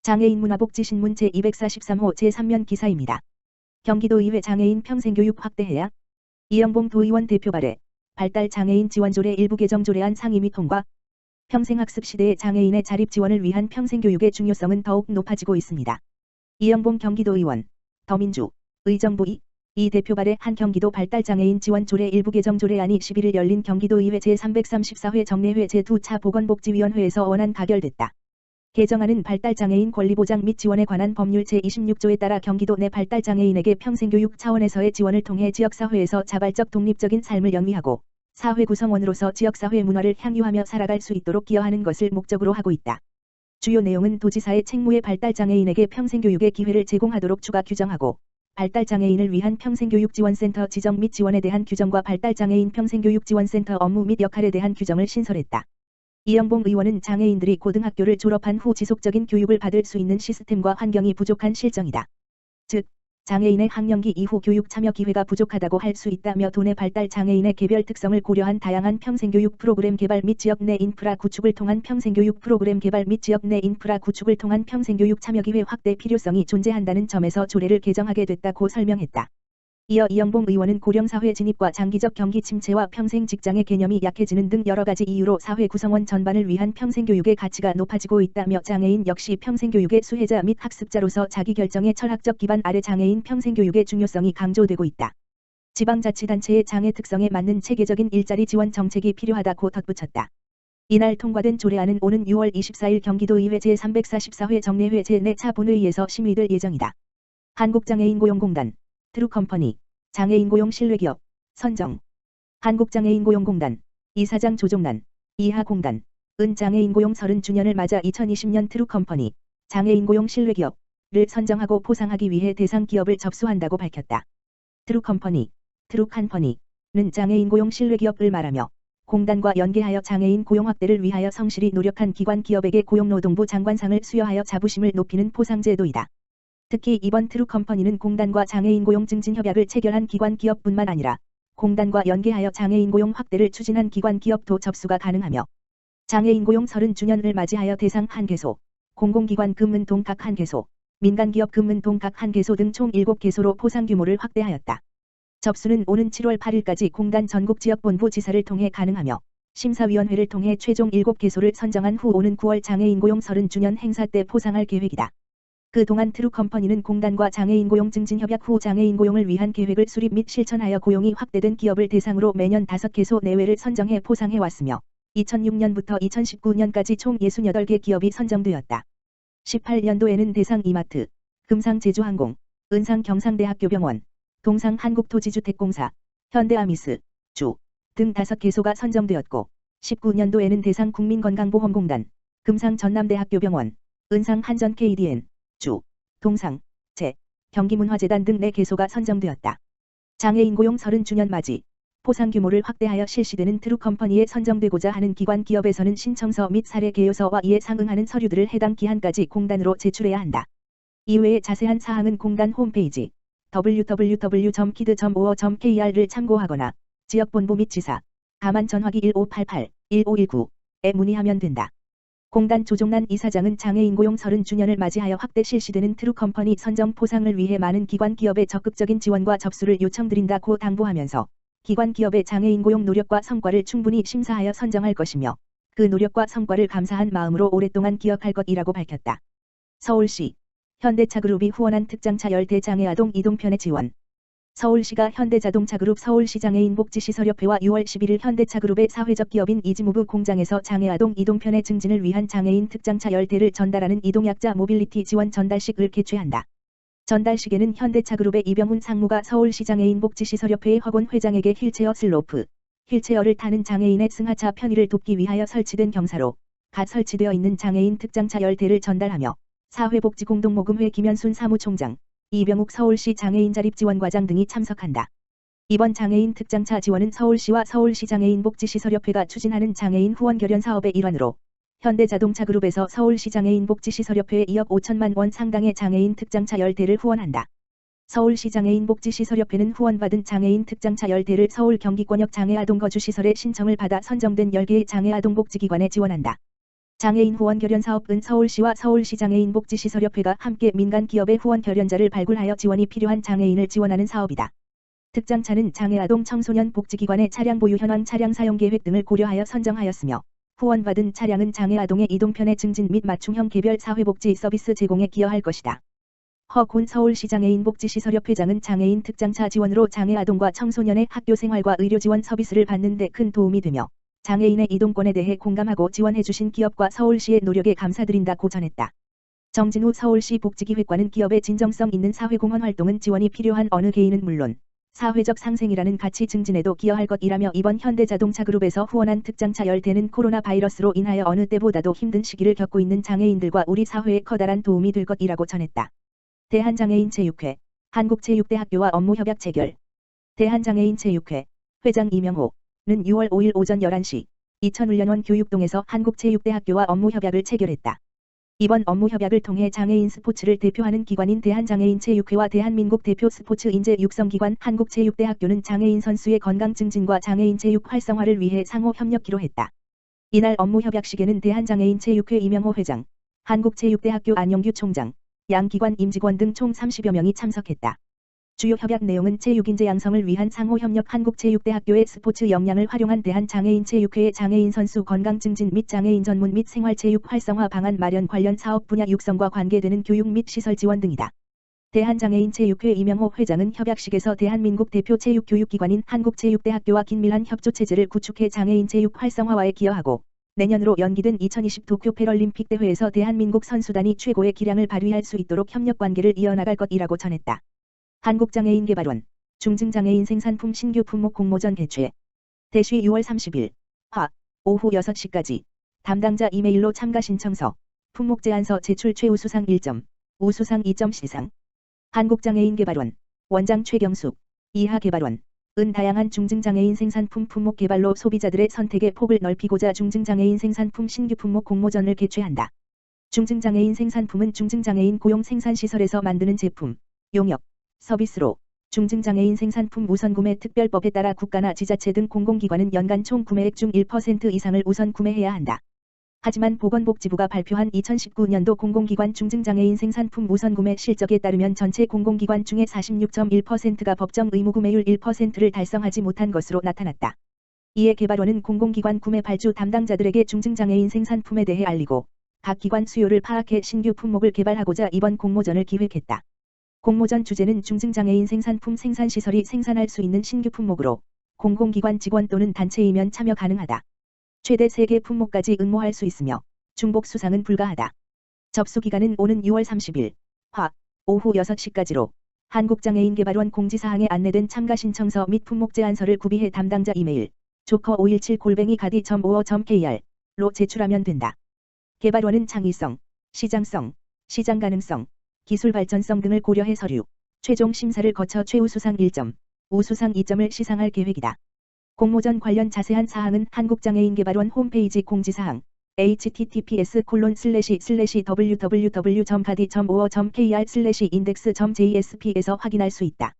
장애인 문화복지신문 제243호 제3면 기사입니다. 경기도의회 장애인 평생교육 확대해야. 이영봉 도의원 대표 발의 발달 장애인 지원조례 일부 개정 조례안 상임위 통과. 평생학습 시대의 장애인의 자립 지원을 위한 평생교육의 중요성은 더욱 높아지고 있습니다. 이영봉 경기도의원, 더민주, 의정부 이 대표 발의 한 경기도 발달장애인 지원조례 일부 개정 조례안이 11일 열린 경기도의회 제334회 정례회 제2차 보건복지위원회에서 원안 가결됐다. 개정안은 발달장애인 권리보장 및 지원에 관한 법률 제26조에 따라 경기도 내 발달장애인에게 평생교육 차원에서의 지원을 통해 지역사회에서 자발적 독립적인 삶을 영위하고 사회 구성원으로서 지역사회 문화를 향유하며 살아갈 수 있도록 기여하는 것을 목적으로 하고 있다. 주요 내용은 도지사의 책무에 발달장애인에게 평생교육의 기회를 제공하도록 추가 규정하고 발달장애인을 위한 평생교육지원센터 지정 및 지원에 대한 규정과 발달장애인 평생교육지원센터 업무 및 역할에 대한 규정을 신설했다. 이영봉 의원은 장애인들이 고등학교를 졸업한 후 지속적인 교육을 받을 수 있는 시스템과 환경이 부족한 실정이다. 즉, 장애인의 학령기 이후 교육 참여 기회가 부족하다고 할 수 있다며 도내 발달 장애인의 개별 특성을 고려한 다양한 평생교육 프로그램 개발 및 지역 내 인프라 구축을 통한 평생교육 프로그램 개발 및 지역 내 인프라 구축을 통한 평생교육 참여 기회 확대 필요성이 존재한다는 점에서 조례를 개정하게 됐다고 설명했다. 이어 이영봉 의원은 고령사회 진입과 장기적 경기 침체와 평생 직장의 개념이 약해지는 등 여러 가지 이유로 사회 구성원 전반을 위한 평생교육의 가치가 높아지고 있다며 장애인 역시 평생교육의 수혜자 및 학습자로서 자기결정의 철학적 기반 아래 장애인 평생교육의 중요성이 강조되고 있다. 지방자치단체의 장애 특성에 맞는 체계적인 일자리 지원 정책이 필요하다고 덧붙였다. 이날 통과된 조례안은 오는 6월 24일 경기도의회 제344회 정례회 제4차 본회의에서 심의될 예정이다. 한국장애인고용공단 트루컴퍼니, 장애인고용 신뢰기업, 선정. 한국장애인고용공단, 이사장 조종란, 이하공단, 장애인고용 30주년을 맞아 2020년 트루컴퍼니, 장애인고용 신뢰기업을 선정하고 포상하기 위해 대상 기업을 접수한다고 밝혔다. 트루컴퍼니, 트루칸퍼니는 장애인고용 신뢰기업을 말하며 공단과 연계하여 장애인 고용 확대를 위하여 성실히 노력한 기관 기업에게 고용노동부 장관상을 수여하여 자부심을 높이는 포상제도이다. 특히 이번 트루컴퍼니는 공단과 장애인 고용 증진 협약을 체결한 기관 기업뿐만 아니라 공단과 연계하여 장애인 고용 확대를 추진한 기관 기업도 접수가 가능하며 장애인 고용 30주년을 맞이하여 대상 1개소, 공공기관 금은동 각 1개소, 민간기업 금은동 각 1개소 등 총 7개소로 포상 규모를 확대하였다. 접수는 오는 7월 8일까지 공단 전국지역본부 지사를 통해 가능하며 심사위원회를 통해 최종 7개소를 선정한 후 오는 9월 장애인 고용 30주년 행사 때 포상할 계획이다. 그동안 트루컴퍼니는 공단과 장애인 고용 증진 협약 후 장애인 고용을 위한 계획을 수립 및 실천하여 고용이 확대된 기업을 대상으로 매년 5개소 내외를 선정해 포상해 왔으며 2006년부터 2019년까지 총 68개 기업이 선정되었다. 18년도에는 대상 이마트, 금상 제주항공, 은상 경상대학교병원, 동상 한국토지주택공사, 현대아미스, 주 등 5개소가 선정되었고 19년도에는 대상 국민건강보험공단, 금상 전남대학교병원, 은상 한전 KDN, 주, 동상, 제, 경기문화재단 등 4개소가 선정되었다. 장애인 고용 30주년 맞이, 포상 규모를 확대하여 실시되는 트루컴퍼니에 선정되고자 하는 기관 기업에서는 신청서 및 사례 개요서와 이에 상응하는 서류들을 해당 기한까지 공단으로 제출해야 한다. 이외에 자세한 사항은 공단 홈페이지 www.kid.or.kr를 참고하거나 지역본부 및 지사, 가만 전화기 1588-1519에 문의하면 된다. 공단 조종란 이사장은 장애인 고용 30주년을 맞이하여 확대 실시되는 트루컴퍼니 선정 포상을 위해 많은 기관 기업의 적극적인 지원과 접수를 요청드린다고 당부하면서 기관 기업의 장애인 고용 노력과 성과를 충분히 심사하여 선정할 것이며 그 노력과 성과를 감사한 마음으로 오랫동안 기억할 것이라고 밝혔다. 서울시 현대차그룹이 후원한 특장차 열대 장애아동 이동편의 지원. 서울시가 현대자동차그룹 서울시장애인복지시설협회와 6월 11일 현대차그룹의 사회적 기업인 이지무브 공장에서 장애아동 이동편의 증진을 위한 장애인 특장차 열대를 전달하는 이동약자 모빌리티 지원 전달식을 개최한다. 전달식에는 현대차그룹의 이병훈 상무가 서울시장애인복지시설협회의 허곤 회장에게 휠체어 슬로프, 휠체어를 타는 장애인의 승하차 편의를 돕기 위하여 설치된 경사로 갓 설치되어 있는 장애인 특장차 열대를 전달하며 사회복지공동모금회 김현순 사무총장, 이병욱 서울시 장애인자립지원과장 등이 참석한다. 이번 장애인 특장차 지원은 서울시와 서울시장애인복지시설협회가 추진하는 장애인 후원 결연 사업의 일환으로 현대자동차그룹에서 서울시장애인복지시설협회에 2억 5천만 원 상당의 장애인 특장차 열대를 후원한다. 서울시장애인복지시설협회는 후원받은 장애인 특장차 열대를 서울 경기권역 장애아동거주시설에 신청을 받아 선정된 10개의 장애아동복지기관에 지원한다. 장애인 후원 결연 사업은 서울시와 서울시 장애인 복지시설협회가 함께 민간 기업의 후원 결연자를 발굴하여 지원이 필요한 장애인을 지원하는 사업이다. 특장차는 장애아동 청소년 복지기관의 차량 보유 현황 차량 사용 계획 등을 고려하여 선정하였으며 후원받은 차량은 장애아동의 이동편의 증진 및 맞춤형 개별 사회복지 서비스 제공에 기여할 것이다. 허곤 서울시 장애인 복지시설협회장은 장애인 특장차 지원으로 장애아동과 청소년의 학교 생활과 의료 지원 서비스를 받는 데 큰 도움이 되며 장애인의 이동권에 대해 공감하고 지원해주신 기업과 서울시의 노력에 감사드린다고 전했다. 정진우 서울시 복지기획관은 기업의 진정성 있는 사회공헌 활동은 지원이 필요한 어느 개인은 물론 사회적 상생이라는 가치 증진에도 기여할 것이라며 이번 현대자동차그룹에서 후원한 특장차 10대는 코로나 바이러스로 인하여 어느 때보다도 힘든 시기를 겪고 있는 장애인들과 우리 사회에 커다란 도움이 될 것이라고 전했다. 대한장애인체육회, 한국체육대학교와 업무협약 체결. 대한장애인체육회, 회장 이명호는 6월 5일 오전 11시, 이천훈련원 교육동에서 한국체육대학교와 업무협약을 체결했다. 이번 업무협약을 통해 장애인 스포츠를 대표하는 기관인 대한장애인체육회와 대한민국 대표 스포츠 인재 육성기관 한국체육대학교는 장애인 선수의 건강 증진과 장애인 체육 활성화를 위해 상호 협력키로 했다. 이날 업무협약식에는 대한장애인체육회 이명호 회장, 한국체육대학교 안용규 총장, 양기관 임직원 등 총 30여 명이 참석했다. 주요 협약 내용은 체육인재 양성을 위한 상호협력 한국체육대학교의 스포츠 역량을 활용한 대한장애인체육회의 장애인 선수 건강 증진 및 장애인 전문 및 생활체육 활성화 방안 마련 관련 사업 분야 육성과 관계되는 교육 및 시설 지원 등이다. 대한장애인체육회 이명호 회장은 협약식에서 대한민국 대표 체육교육기관인 한국체육대학교와 긴밀한 협조체제를 구축해 장애인 체육 활성화에 기여하고 내년으로 연기된 2020 도쿄 패럴림픽 대회에서 대한민국 선수단이 최고의 기량을 발휘할 수 있도록 협력관계를 이어나갈 것이라고 전했다. 한국장애인개발원, 중증장애인 생산품 신규 품목 공모전 개최. 대시 6월 30일, 오후 6시까지 담당자 이메일로 참가 신청서, 품목 제안서 제출 최우수상 1점, 우수상 2점 시상. 한국장애인개발원, 원장 최경숙, 이하개발원, 다양한 중증장애인 생산품 품목 개발로 소비자들의 선택의 폭을 넓히고자 중증장애인 생산품 신규 품목 공모전을 개최한다. 중증장애인 생산품은 중증장애인 고용 생산시설에서 만드는 제품, 용역, 서비스로 중증장애인 생산품 우선구매 특별법에 따라 국가나 지자체 등 공공기관은 연간 총 구매액 중 1% 이상을 우선 구매해야 한다. 하지만 보건복지부가 발표한 2019년도 공공기관 중증장애인 생산품 우선구매 실적에 따르면 전체 공공기관 중에 46.1%가 법정 의무구매율 1%를 달성하지 못한 것으로 나타났다. 이에 개발원은 공공기관 구매 발주 담당자들에게 중증장애인 생산품에 대해 알리고 각 기관 수요를 파악해 신규 품목을 개발하고자 이번 공모전을 기획했다. 공모전 주제는 중증장애인 생산품 생산시설이 생산할 수 있는 신규 품목으로 공공기관 직원 또는 단체이면 참여 가능하다. 최대 3개 품목까지 응모할 수 있으며 중복 수상은 불가하다. 접수기간은 오는 6월 30일 오후 6시까지로 한국장애인개발원 공지사항에 안내된 참가 신청서 및 품목 제안서를 구비해 담당자 이메일 joker517@gadi.co.kr로 제출하면 된다. 개발원은 창의성, 시장성, 시장 가능성, 기술 발전성 등을 고려해 서류, 최종 심사를 거쳐 최우수상 1점, 우수상 2점을 시상할 계획이다. 공모전 관련 자세한 사항은 한국장애인개발원 홈페이지 공지사항 https://www.gadi.co.kr/index.jsp에서 확인할 수 있다.